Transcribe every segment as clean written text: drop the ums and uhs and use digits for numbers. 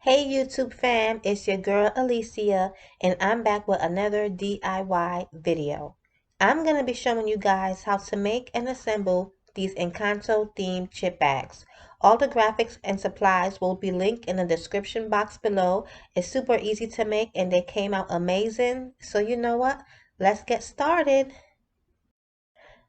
Hey YouTube fam, it's your girl Alicia and I'm back with another DIY video. I'm going to be showing you guys how to make and assemble these Encanto themed chip bags. All the graphics and supplies will be linked in the description box below. It's super easy to make and they came out amazing. So you know what? Let's get started.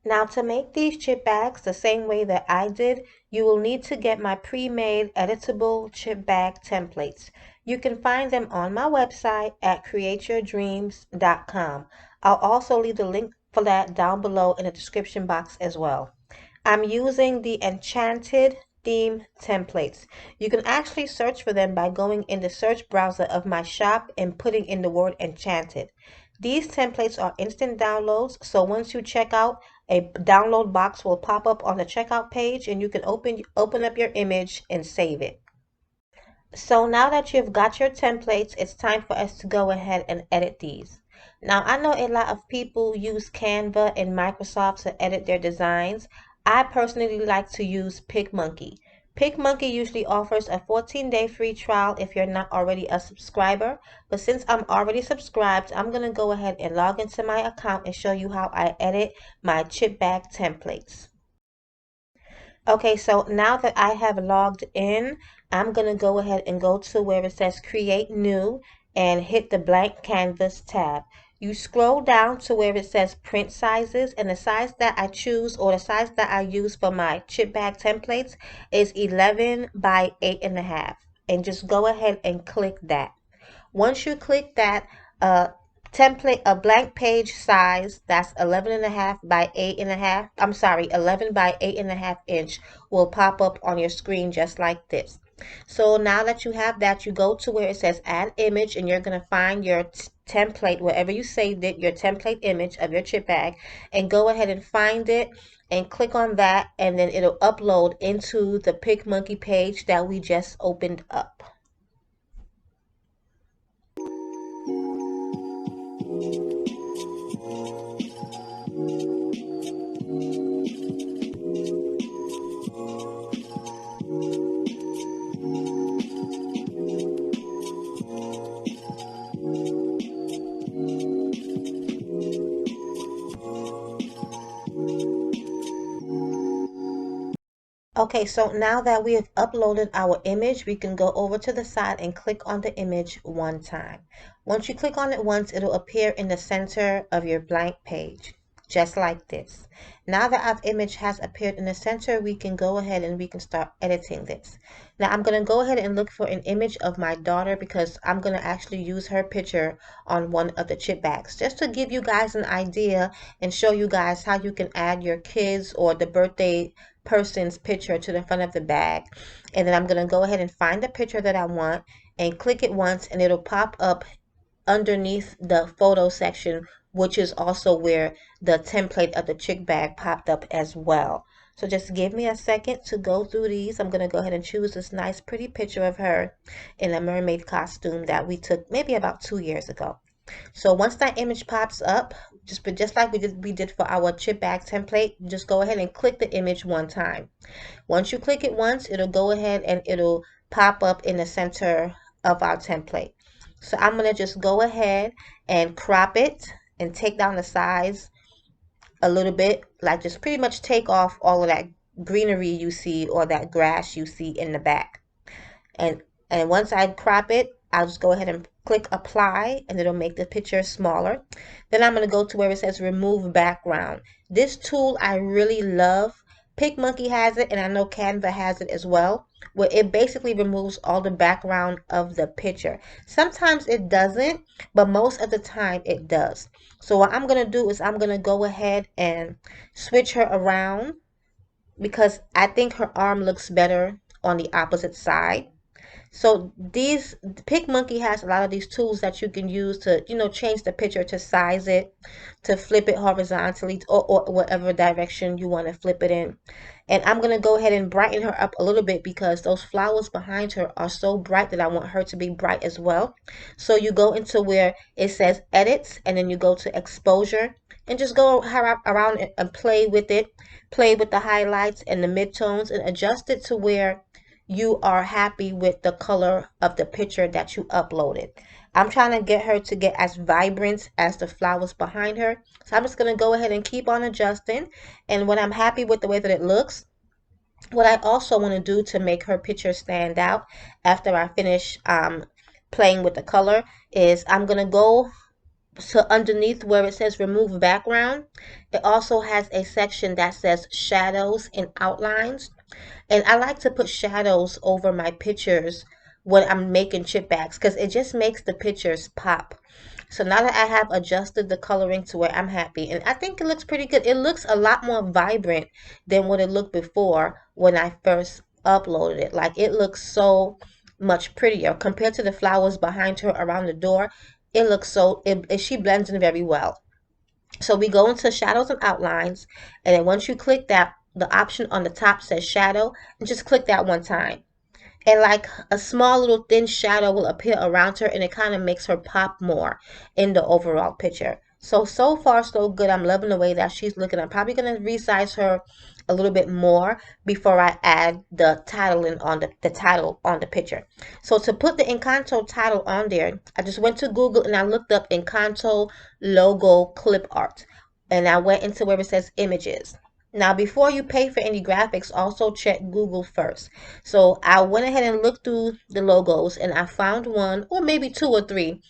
Now to make these chip bags the same way that I did, you will need to get my pre-made editable chip bag templates. You can find them on my website at KREATEYOURDREAMZ.com. I'll also leave the link for that down below in the description box as well. I'm using the Enchanted theme templates. You can actually search for them by going in the search browser of my shop and putting in the word Enchanted. These templates are instant downloads, so once you check out, a download box will pop up on the checkout page and you can open up your image and save it. So now that you've got your templates, it's time for us to go ahead and edit these. Now, I know a lot of people use Canva and Microsoft to edit their designs. I personally like to use PicMonkey. PicMonkey usually offers a 14-day free trial if you're not already a subscriber. But since I'm already subscribed, I'm going to go ahead and log into my account and show you how I edit my chip bag templates. Okay, so now that I have logged in, I'm going to go ahead and go to where it says Create New and hit the Blank Canvas tab. You scroll down to where it says Print Sizes, and the size that I choose or the size that I use for my chip bag templates is 11 by 8.5. And just go ahead and click that. Once you click that, a blank page size that's 11.5 by 8.5, I'm sorry, 11 by 8.5 inch will pop up on your screen just like this. So now that you have that, you go to where it says add image and you're going to find your template, wherever you saved it, your template image of your chip bag, and go ahead and find it and click on that, and then it'll upload into the PicMonkey page that we just opened up. Okay, so now that we have uploaded our image, we can go over to the side and click on the image one time. Once you click on it once, it'll appear in the center of your blank page, just like this. Now that our image has appeared in the center, we can go ahead and we can start editing this. Now I'm going to go ahead and look for an image of my daughter because I'm going to actually use her picture on one of the chip bags, just to give you guys an idea and show you guys how you can add your kids or the birthday person's picture to the front of the bag. And then I'm going to go ahead and find the picture that I want and click it once, and it'll pop up underneath the photo section, which is also where the template of the chick bag popped up as well. So just give me a second to go through these. I'm going to go ahead and choose this nice pretty picture of her in a mermaid costume that we took maybe about 2 years ago. So once that image pops up, just like we did for our chip bag template, just go ahead and click the image one time. Once you click it once, it'll go ahead and it'll pop up in the center of our template. So I'm going to just go ahead and crop it and take down the size a little bit, like just pretty much take off all of that greenery you see or that grass you see in the back. And once I crop it, I'll just go ahead and click apply and it'll make the picture smaller. Then I'm going to go to where it says remove background. This tool I really love. PicMonkey has it and I know Canva has it as well, where it basically removes all the background of the picture. Sometimes it doesn't, but most of the time it does. So what I'm going to do is I'm going to go ahead and switch her around because I think her arm looks better on the opposite side. So these PicMonkey has a lot of these tools that you can use to, change the picture, to size it, to flip it horizontally or whatever direction you want to flip it in. And I'm going to go ahead and brighten her up a little bit because those flowers behind her are so bright that I want her to be bright as well. So you go into where it says edits and then you go to exposure and just go around and play with it, play with the highlights and the midtones and adjust it to where you are happy with the color of the picture that you uploaded. I'm trying to get her to get as vibrant as the flowers behind her. So I'm just going to go ahead and keep on adjusting. And when I'm happy with the way that it looks, what I also want to do to make her picture stand out after I finish playing with the color is I'm going to go to underneath where it says remove background. It also has a section that says shadows and outlines. And I like to put shadows over my pictures when I'm making chip bags because it just makes the pictures pop. So now that I have adjusted the coloring to where I'm happy, and I think it looks pretty good. It looks a lot more vibrant than what it looked before when I first uploaded it. Like it looks so much prettier compared to the flowers behind her around the door. It looks so, she blends in very well. So we go into shadows and outlines, and then once you click that, the option on the top says shadow, and just click that one time. And like a small little thin shadow will appear around her, and it kind of makes her pop more in the overall picture. So far so good. I'm loving the way that she's looking. I'm probably going to resize her a little bit more before I add the titling on the title on the picture. So to put the Encanto title on there, I just went to Google and I looked up Encanto logo clip art. And I went into where it says images. Now, before you pay for any graphics, also check Google first. So I went ahead and looked through the logos and I found one, or maybe two or three,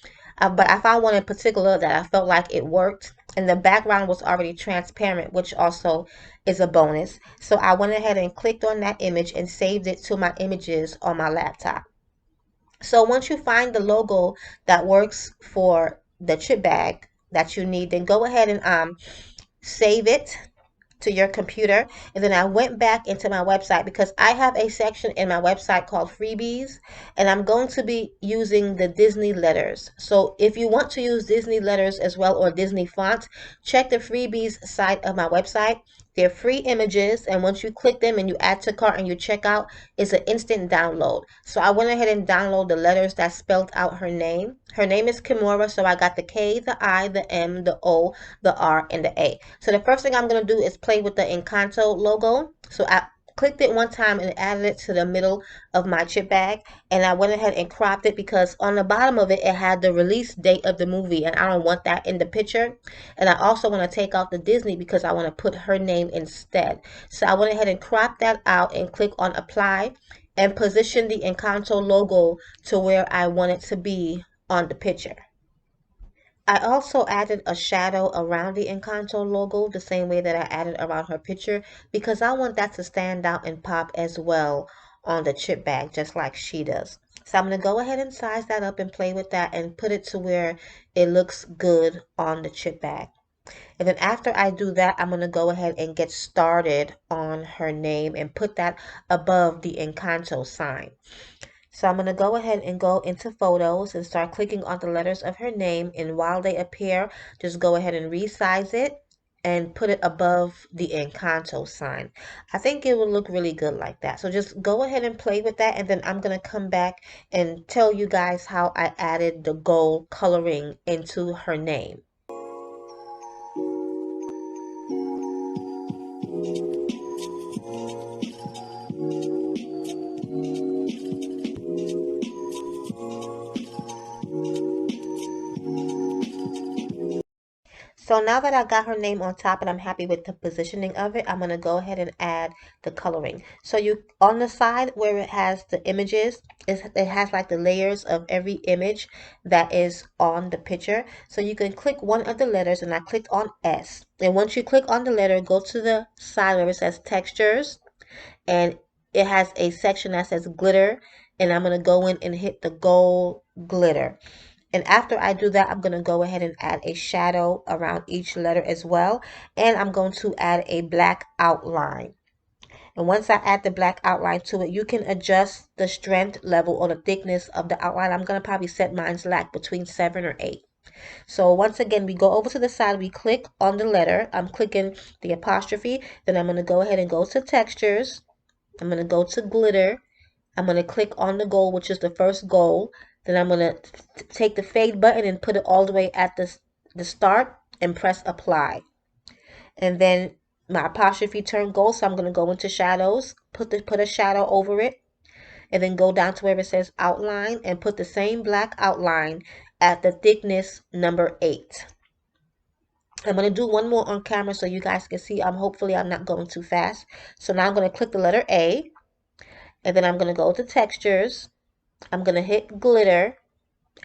but I found one in particular that I felt like it worked. And the background was already transparent, which also is a bonus. So I went ahead and clicked on that image and saved it to my images on my laptop. So once you find the logo that works for the chip bag that you need, then go ahead and save it to your computer. And then I went back into my website because I have a section in my website called freebies, and I'm going to be using the Disney letters. So if you want to use Disney letters as well, or Disney fonts, check the freebies side of my website. They're free images, and once you click them and you add to cart and you check out, it's an instant download. So I went ahead and downloaded the letters that spelled out her name. Her name is Kimora, so I got the K, the I, the M, the O, the R, and the A. So the first thing I'm going to do is play with the Encanto logo. So I clicked it one time and added it to the middle of my chip bag, and I went ahead and cropped it because on the bottom of it, it had the release date of the movie, and I don't want that in the picture. And I also want to take out the Disney because I want to put her name instead. So I went ahead and cropped that out and click on apply and position the Encanto logo to where I want it to be on the picture. I also added a shadow around the Encanto logo the same way that I added around her picture because I want that to stand out and pop as well on the chip bag just like she does. So I'm going to go ahead and size that up and play with that and put it to where it looks good on the chip bag. And then after I do that, I'm going to go ahead and get started on her name and put that above the Encanto sign. So I'm going to go ahead and go into photos and start clicking on the letters of her name. And while they appear, just go ahead and resize it and put it above the Encanto sign. I think it will look really good like that. So just go ahead and play with that. And then I'm going to come back and tell you guys how I added the gold coloring into her name. So now that I got her name on top and I'm happy with the positioning of it, I'm going to go ahead and add the coloring. So you, on the side where it has the images, it has like the layers of every image that is on the picture. So you can click one of the letters, and I clicked on S. And once you click on the letter, go to the side where it says textures, and it has a section that says glitter, and I'm going to go in and hit the gold glitter. And after I do that, I'm going to go ahead and add a shadow around each letter as well. And I'm going to add a black outline. And once I add the black outline to it, you can adjust the strength level or the thickness of the outline. I'm going to probably set mine's like between 7 or 8. So once again, we go over to the side, we click on the letter. I'm clicking the apostrophe. Then I'm going to go ahead and go to textures. I'm going to go to glitter. I'm going to click on the gold, which is the first gold. Then I'm going to take the fade button and put it all the way at the start and press apply. And then my apostrophe turned gold, so I'm going to go into shadows, put a shadow over it. and then go down to where it says outline and put the same black outline at the thickness number 8. I'm going to do one more on camera so you guys can see. Hopefully I'm not going too fast. So now I'm going to click the letter A, and then I'm going to go to textures. I'm going to hit glitter.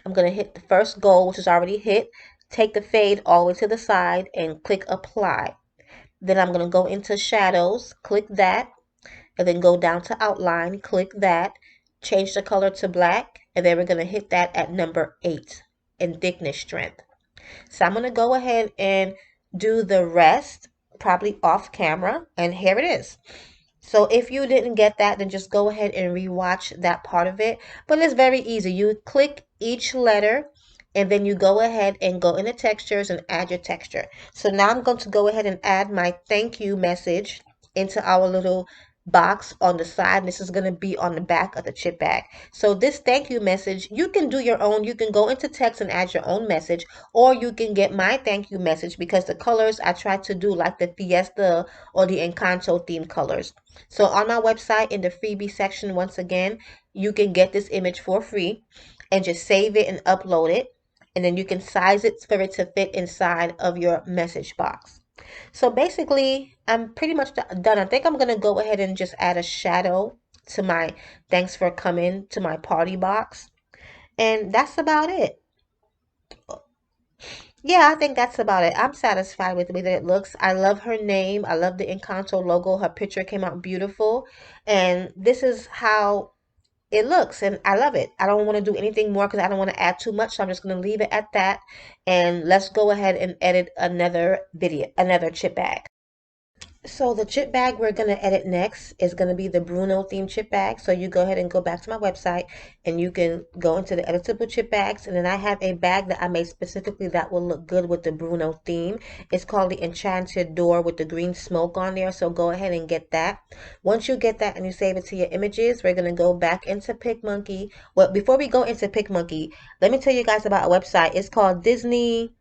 I'm going to hit the first goal, which is already hit. Take the fade all the way to the side and click apply. Then I'm going to go into shadows, click that, and then go down to outline, click that, change the color to black, and then we're going to hit that at number 8 in thickness strength. So I'm going to go ahead and do the rest, probably off camera, and here it is. So if you didn't get that, then just go ahead and rewatch that part of it. But it's very easy. You click each letter, and then you go ahead and go into textures and add your texture. So now I'm going to go ahead and add my thank you message into our little box on the side. This is going to be on the back of the chip bag. So this thank you message, you can do your own. You can go into text and add your own message, or you can get my thank you message, because the colors I tried to do like the Fiesta or the Encanto theme colors. So on my website in the freebie section, once again, you can get this image for free and just save it and upload it. And then you can size it for it to fit inside of your message box. So basically, I'm pretty much done. I think I'm going to go ahead and just add a shadow to my thanks for coming to my party box. And that's about it. Yeah, I think that's about it. I'm satisfied with the way that it looks. I love her name. I love the Encanto logo. Her picture came out beautiful. And this is how it looks, and I love it. I don't want to do anything more because I don't want to add too much. So I'm just going to leave it at that. And let's go ahead and edit another video, another chip bag. So the chip bag we're going to edit next is going to be the Bruno theme chip bag. So you go ahead and go back to my website and you can go into the editable chip bags. And then I have a bag that I made specifically that will look good with the Bruno theme. It's called the Enchanted Door with the green smoke on there. So go ahead and get that. Once you get that and you save it to your images, we're going to go back into PicMonkey. Well, before we go into PicMonkey, let me tell you guys about a website. It's called Disney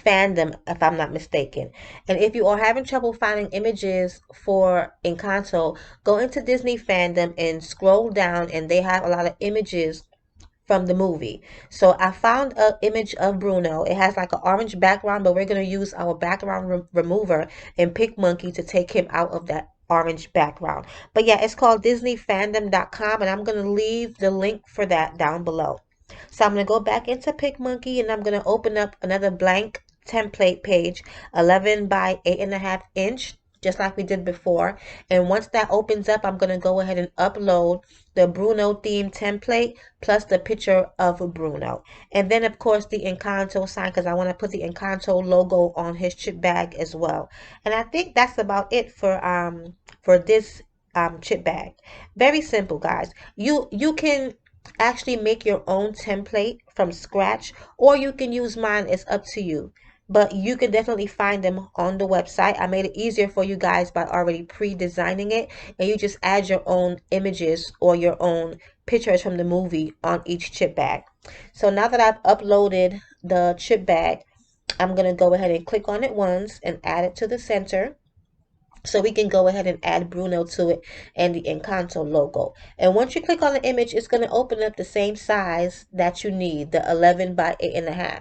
Fandom, if I'm not mistaken. And if you are having trouble finding images for Encanto, go into Disney Fandom and scroll down, and they have a lot of images from the movie. So I found an image of Bruno. It has like an orange background, but we're going to use our background remover and PicMonkey to take him out of that orange background. But yeah, it's called DisneyFandom.com, and I'm going to leave the link for that down below. So I'm going to go back into PicMonkey, and I'm going to open up another blank template page, 11 by 8.5 inch, just like we did before. And once that opens up, I'm going to go ahead and upload the Bruno theme template plus the picture of Bruno. And then, of course, the Encanto sign, because I want to put the Encanto logo on his chip bag as well. And I think that's about it for this chip bag. Very simple, guys. You can actually make your own template from scratch, or you can use mine. It's up to you, but you can definitely find them on the website. I made it easier for you guys by already pre-designing it, and you just add your own images or your own pictures from the movie on each chip bag. So now that I've uploaded the chip bag, I'm going to go ahead and click on it once and add it to the center. So we can go ahead and add Bruno to it and the Encanto logo. And once you click on the image, it's going to open up the same size that you need, the 11 by 8.5.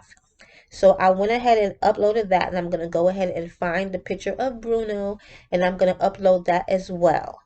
So I went ahead and uploaded that, and I'm going to go ahead and find the picture of Bruno, and I'm going to upload that as well.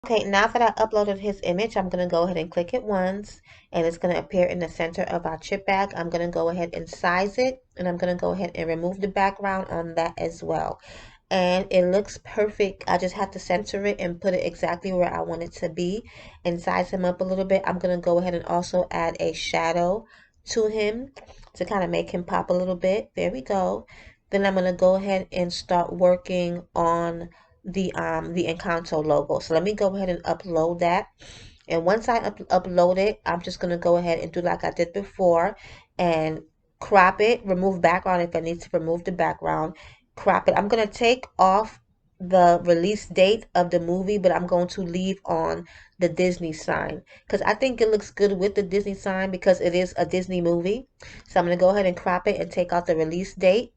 Okay, now that I uploaded his image, I'm going to go ahead and click it once, and it's going to appear in the center of our chip bag. I'm going to go ahead and size it, and I'm going to go ahead and remove the background on that as well. And it looks perfect. I just have to center it and put it exactly where I want it to be and size him up a little bit. I'm going to go ahead and also add a shadow to him to kind of make him pop a little bit. There we go. Then I'm going to go ahead and start working on the Encanto logo. So let me go ahead and upload that. And once I upload it, I'm just going to go ahead and do like I did before and crop it, remove background if I need to remove the background, crop it. I'm going to take off the release date of the movie, but I'm going to leave on the Disney sign because I think it looks good with the Disney sign because it is a Disney movie. So I'm going to go ahead and crop it and take out the release date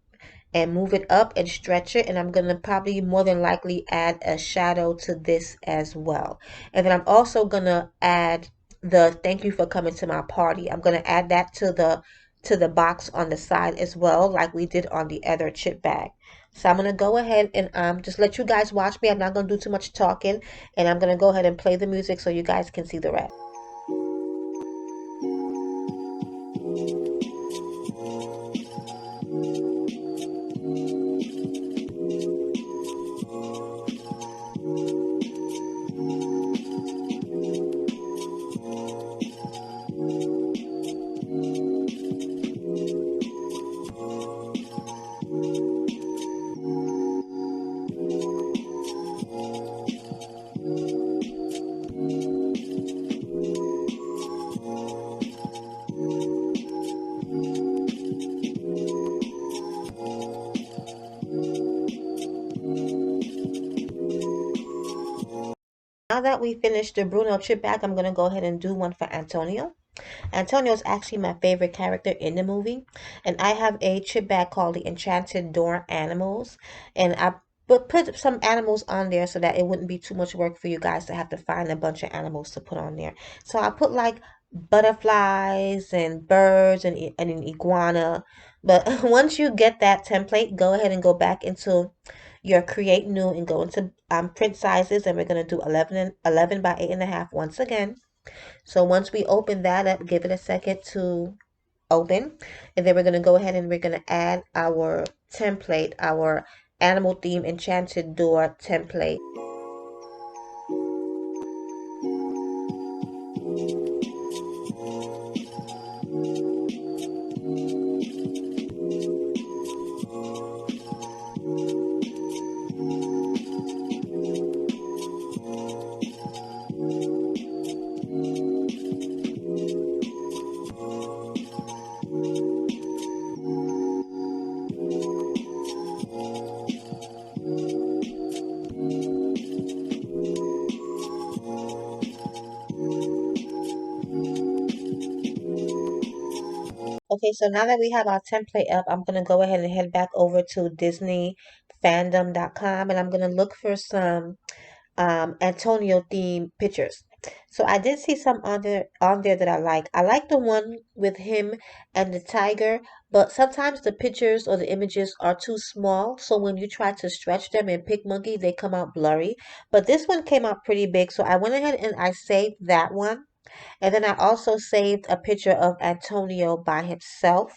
and move it up and stretch it, and I'm gonna probably more than likely add a shadow to this as well. And then I'm also gonna add the thank you for coming to my party. I'm gonna add that to the box on the side as well, like we did on the other chip bag. So I'm gonna go ahead and just let you guys watch me. I'm not gonna do too much talking, and I'm gonna go ahead and play the music so you guys can see the rest. Now that we finished the Bruno chip bag, I'm gonna go ahead and do one for Antonio. Antonio is actually my favorite character in the movie, and I have a chip bag called the Enchanted Door Animals, and I put some animals on there so that it wouldn't be too much work for you guys to have to find a bunch of animals to put on there. So I put like butterflies and birds and an iguana. But once you get that template, go ahead and go back into your create new and go into print sizes, and we're going to do 11 by 8.5 once again. So once we open that up, give it a second to open. And then we're going to go ahead and we're going to add our template, our animal theme enchanted door template. Okay, so now that we have our template up, I'm going to go ahead and head back over to DisneyFandom.com, and I'm going to look for some Antonio theme pictures. So I did see some on there that I like. I like the one with him and the tiger, but sometimes the pictures or the images are too small. So when you try to stretch them in PicMonkey, they come out blurry. But this one came out pretty big, so I went ahead and I saved that one. And then I also saved a picture of Antonio by himself.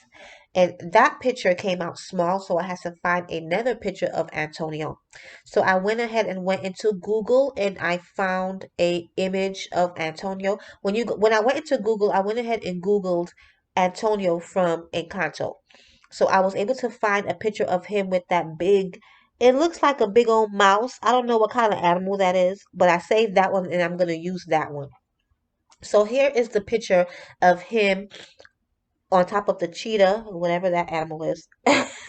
And that picture came out small, so I had to find another picture of Antonio. So I went ahead and went into Google and I found a image of Antonio. When I went into Google, I went ahead and Googled Antonio from Encanto. So I was able to find a picture of him with that big, it looks like a big old mouse. I don't know what kind of animal that is, but I saved that one and I'm going to use that one. So here is the picture of him on top of the cheetah, whatever that animal is.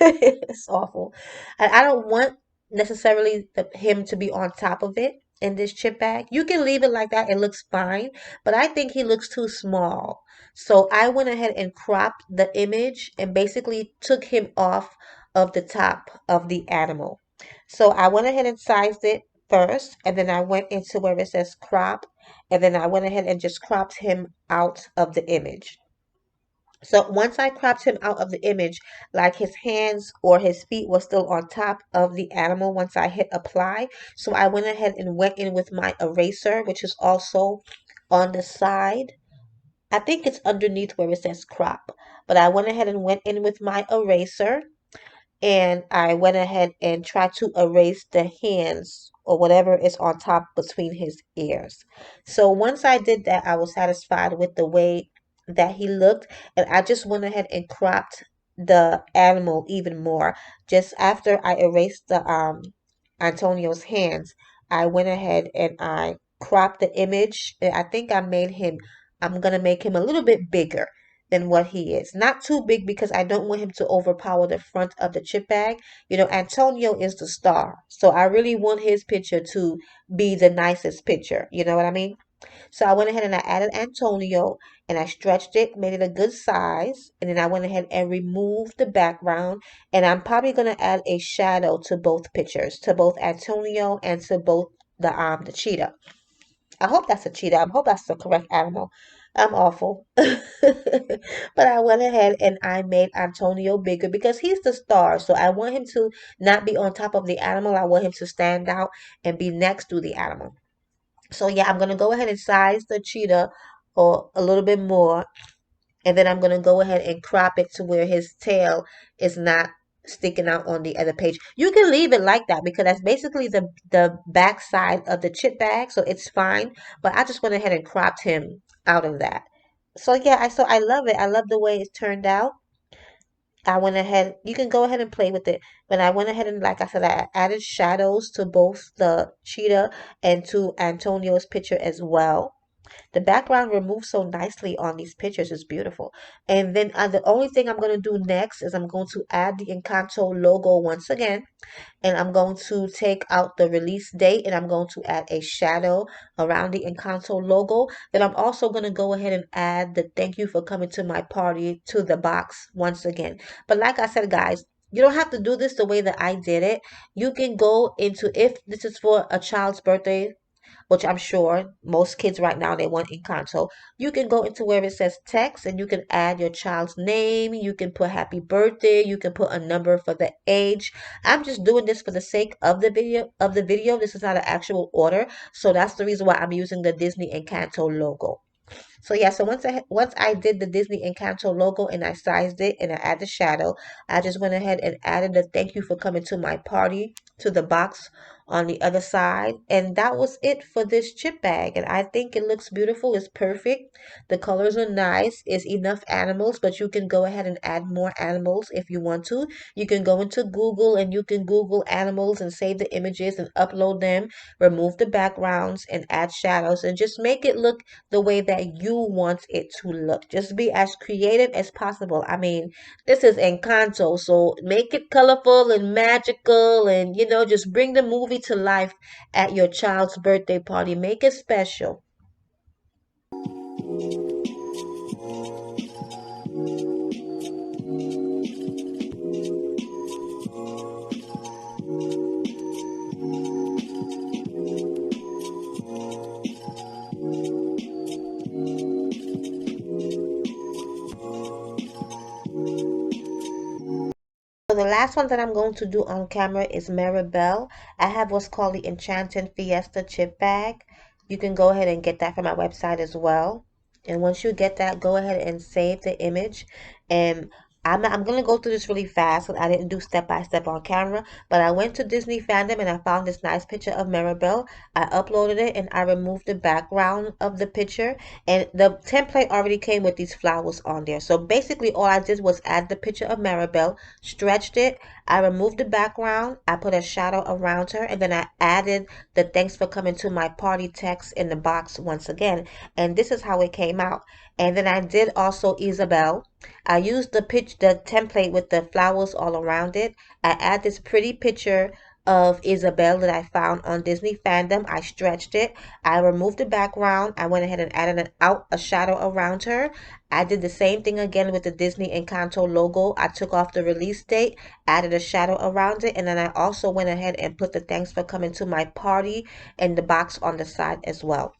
It's awful. And I don't want necessarily him to be on top of it in this chip bag. You can leave it like that. It looks fine, but I think he looks too small. So I went ahead and cropped the image and basically took him off of the top of the animal. So I went ahead and sized it first, and then I went into where it says crop, and then I went ahead and just cropped him out of the image. So once I cropped him out of the image, like his hands or his feet were still on top of the animal once I hit apply. So I went ahead and went in with my eraser, which is also on the side. I think it's underneath where it says crop. But I went ahead and went in with my eraser and I went ahead and tried to erase the hands or whatever is on top between his ears. So once I did that, I was satisfied with the way that he looked, and I just went ahead and cropped the animal even more. Just after I erased the Antonio's hands, I went ahead and I cropped the image. And I think I'm gonna make him a little bit bigger. than what he is. Not too big because I don't want him to overpower the front of the chip bag. You know, Antonio is the star. So I really want his picture to be the nicest picture. You know what I mean? So I went ahead and I added Antonio and I stretched it, made it a good size. And then I went ahead and removed the background. And I'm probably going to add a shadow to both pictures, to both Antonio and to both the cheetah. I hope that's a cheetah. I hope that's the correct animal. I'm awful. But I went ahead and I made Antonio bigger because he's the star. So I want him to not be on top of the animal. I want him to stand out and be next to the animal. So yeah, I'm gonna go ahead and size the cheetah or a little bit more, and then I'm gonna go ahead and crop it to where his tail is not sticking out on the other page. You can leave it like that because that's basically the back side of the chip bag, so it's fine. But I just went ahead and cropped him out of that. So yeah, I love it. I love the way it turned out. I went ahead, you can go ahead and play with it. But I went ahead and, like I said, I added shadows to both the cheetah and to Antonio's picture as well. The background removed so nicely on these pictures is beautiful. And then the only thing I'm going to do next is I'm going to add the Encanto logo once again, and I'm going to take out the release date and I'm going to add a shadow around the Encanto logo. Then I'm also going to go ahead and add the thank you for coming to my party to the box once again. But like I said, guys, you don't have to do this the way that I did it. You can go into, if this is for a child's birthday, which I'm sure most kids right now they want Encanto. You can go into where it says text and you can add your child's name. You can put happy birthday. You can put a number for the age. I'm just doing this for the sake of the video. This is not an actual order. So that's the reason why I'm using the Disney Encanto logo. So yeah, so once I did the Disney Encanto logo and I sized it and I added the shadow, I just went ahead and added the thank you for coming to my party to the box on the other side. And that was it for this chip bag. And I think it looks beautiful. It's perfect. The colors are nice. It's enough animals, but you can go ahead and add more animals if you want to. You can go into Google and you can Google animals and save the images and upload them, remove the backgrounds and add shadows and just make it look the way that you want it to look. Just be as creative as possible. I mean, this is Encanto, so make it colorful and magical and, you know, just bring the movie to life at your child's birthday party. Make it special. So the last one that I'm going to do on camera is Maribel. I have what's called the Enchanted Fiesta chip bag. You can go ahead and get that from my website as well. And once you get that, go ahead and save the image. And I'm going to go through this really fast because I didn't do step by step on camera. But I went to Disney Fandom and I found this nice picture of Maribel. I uploaded it and I removed the background of the picture. And the template already came with these flowers on there. So basically all I did was add the picture of Maribel, stretched it, I removed the background, I put a shadow around her, and then I added the thanks for coming to my party text in the box once again. And this is how it came out. And then I did also Isabel. I used the template with the flowers all around it. I add this pretty picture of Isabel that I found on Disney Fandom. I stretched it. I removed the background. I went ahead and added a shadow around her. I did the same thing again with the Disney Encanto logo. I took off the release date, added a shadow around it, and then I also went ahead and put the thanks for coming to my party in the box on the side as well.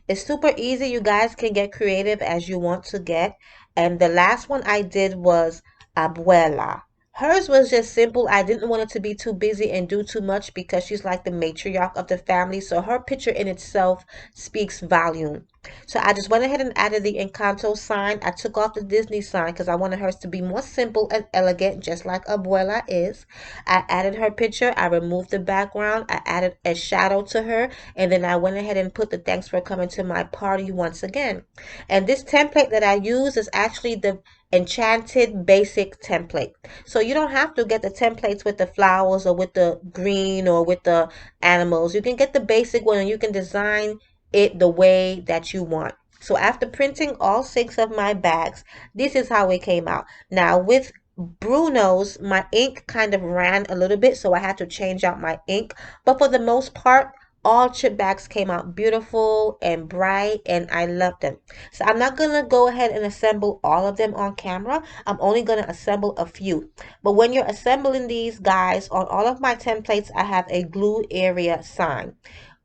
It's super easy. You guys can get creative as you want to get. And the last one I did was Abuela. Hers was just simple. I didn't want it to be too busy and do too much because she's like the matriarch of the family. So her picture in itself speaks volume. So I just went ahead and added the Encanto sign. I took off the Disney sign because I wanted hers to be more simple and elegant, just like Abuela is. I added her picture. I removed the background. I added a shadow to her. And then I went ahead and put the thanks for coming to my party once again. And this template that I use is actually the Enchanted basic template. So you don't have to get the templates with the flowers or with the green or with the animals. You can get the basic one and you can design it the way that you want. So after printing all 6 of my bags, this is how it came out. Now with Bruno's, my ink kind of ran a little bit, so I had to change out my ink. But for the most part, all chip bags came out beautiful and bright, and I love them. So I'm not gonna go ahead and assemble all of them on camera. I'm only gonna assemble a few. But when you're assembling these guys, on all of my templates, I have a glue area sign.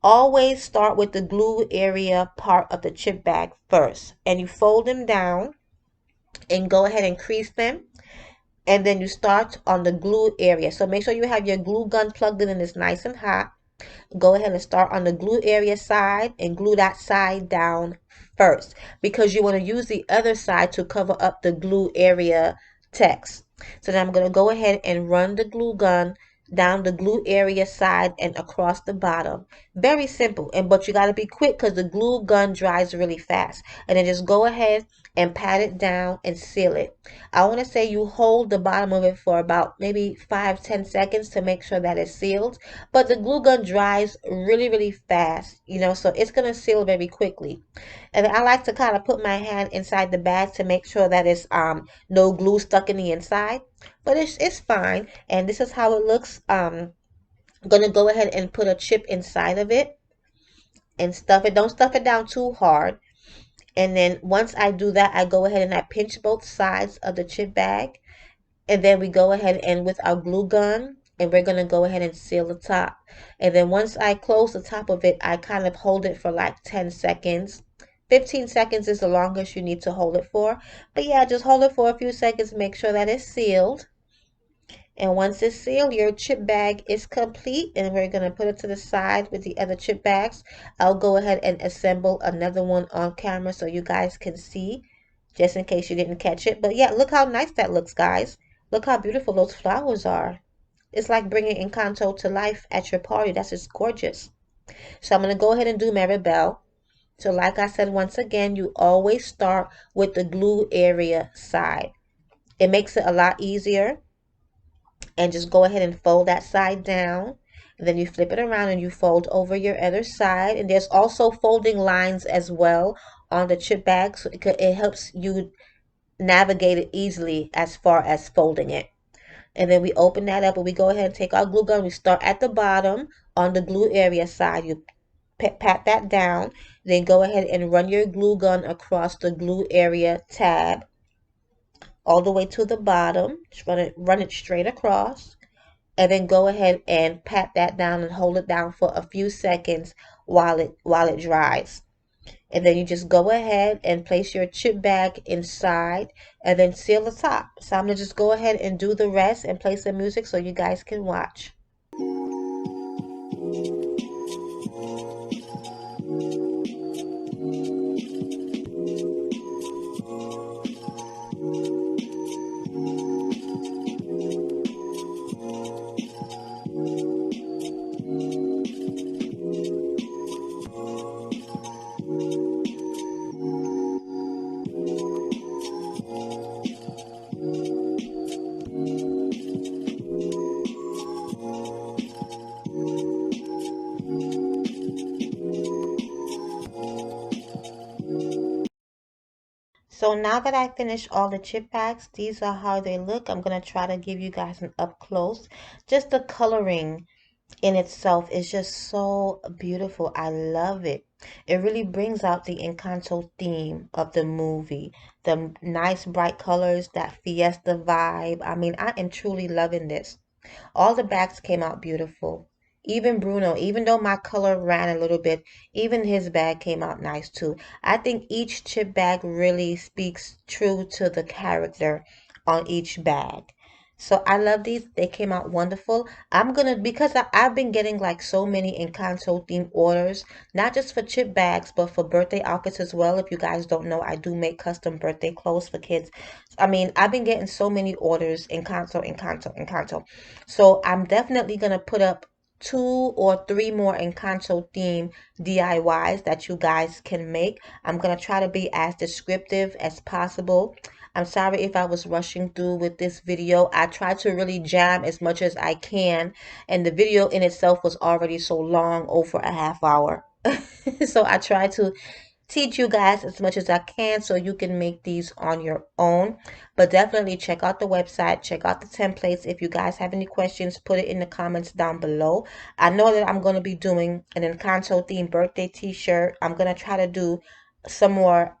Always start with the glue area part of the chip bag first, and you fold them down and go ahead and crease them, and then you start on the glue area. So make sure you have your glue gun plugged in and it's nice and hot. Go ahead and start on the glue area side and glue that side down first, because you want to use the other side to cover up the glue area text. So now I'm going to go ahead and run the glue gun down the glue area side and across the bottom. Very simple, but you got to be quick because the glue gun dries really fast. And then just go ahead and pat it down and seal it. I want to say you hold the bottom of it for about maybe 5-10 seconds to make sure that it's sealed. But the glue gun dries really fast, so it's going to seal very quickly. And I like to kind of put my hand inside the bag to make sure that it's no glue stuck in the inside. But it's fine. And this is how it looks. I'm going to go ahead and put a chip inside of it and stuff it. Don't stuff it down too hard. And then once I do that, I go ahead and I pinch both sides of the chip bag. And then we go ahead and with our glue gun, and we're going to go ahead and seal the top. And then once I close the top of it, I kind of hold it for like 10 seconds. 15 seconds is the longest you need to hold it for. But yeah, just hold it for a few seconds, make sure that it's sealed. And once it's sealed, your chip bag is complete, and we're going to put it to the side with the other chip bags. I'll go ahead and assemble another one on camera so you guys can see, just in case you didn't catch it. But yeah, look how nice that looks, guys. Look how beautiful those flowers are. It's like bringing Encanto to life at your party. That's just gorgeous. So I'm going to go ahead and do Maribel. So like I said, once again, you always start with the glue area side. It makes it a lot easier. And just go ahead and fold that side down. And then you flip it around and you fold over your other side. And there's also folding lines as well on the chip bag, so it helps you navigate it easily as far as folding it. And then we open that up and we go ahead and take our glue gun. We start at the bottom on the glue area side. You pat that down. Then go ahead and run your glue gun across the glue area tab all the way to the bottom. Just run it straight across. And then go ahead and pat that down and hold it down for a few seconds while it dries. And then you just go ahead and place your chip bag inside and then seal the top. So I'm going to just go ahead and do the rest and play some music so you guys can watch. So now that I finished all the chip bags, these are how they look. I'm going to try to give you guys an up close. Just the coloring in itself is just so beautiful. I love it. It really brings out the Encanto theme of the movie. The nice bright colors, that fiesta vibe. I mean, I am truly loving this. All the bags came out beautiful. Even Bruno, even though my color ran a little bit, even his bag came out nice too. I think each chip bag really speaks true to the character on each bag. So I love these. They came out wonderful. Because I've been getting like so many Encanto themed orders, not just for chip bags, but for birthday outfits as well. If you guys don't know, I do make custom birthday clothes for kids. I mean, I've been getting so many orders, Encanto. So I'm definitely going to put up 2 or 3 more Encanto theme DIYs that you guys can make. I'm going to try to be as descriptive as possible. I'm sorry if I was rushing through with this video. I try to really jam as much as I can, and the video in itself was already so long, over a half hour. So I try to teach you guys as much as I can so you can make these on your own. But definitely check out the website, check out the templates. If you guys have any questions, put it in the comments down below. I know that I'm going to be doing an Encanto themed birthday t-shirt. I'm going to try to do some more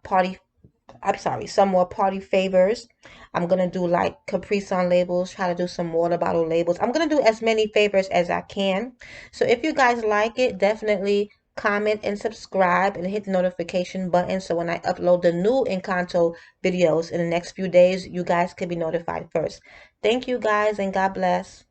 some more party favors. I'm gonna do like Capri Sun labels, try to do some water bottle labels. I'm gonna do as many favors as I can. So if you guys like it, definitely comment and subscribe and hit the notification button so when I upload the new Encanto videos in the next few days, you guys can be notified first. Thank you guys and God bless.